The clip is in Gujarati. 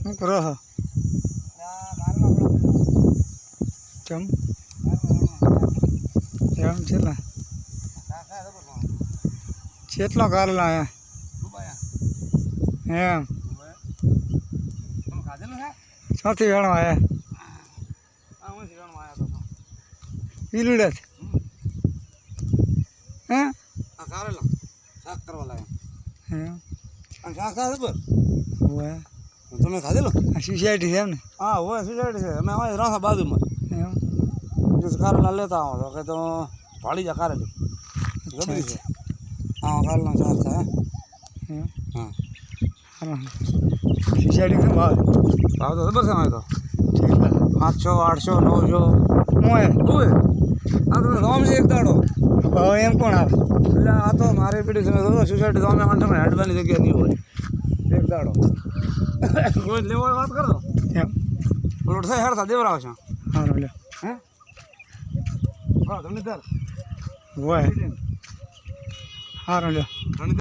શું કરો છો? કેમ એમ છેલ્લા કેટલો કારેલા એમ ચોથી વેણવા ઈલુડે હે કારેલા શાક કરવા લાયા એમ શાક ખાધે પર હોય તમે ખાધેલો સોસાયટી છે એમ ને હા હોય સોસાયટી છે અમે અમારે રાસા બાજુમાં એમ કારેલા લેતા આવો તો કે તો ભાળી જા કારેલી જબરી છે હા કારેલા શાક થાય એમ હા સોસાયટી છે ભાવ ભાવ તો જબર છે અમારે તો કેટલા 700 800 900 હોય હોય આ તો ગામ છે એક દાડો ભાવ એમ કોણ આવે એટલે આ તો મારી પેઢી છે સોસાયટી તો અમે માટે હેડવાની જગ્યા નહીં હોય એક દાડો કોઈ લેવો હોય વાત કરો એમ રોડ થાય હેડતા દેવરાવ છે સારું લે હે હા તમને તાર હોય સારું લે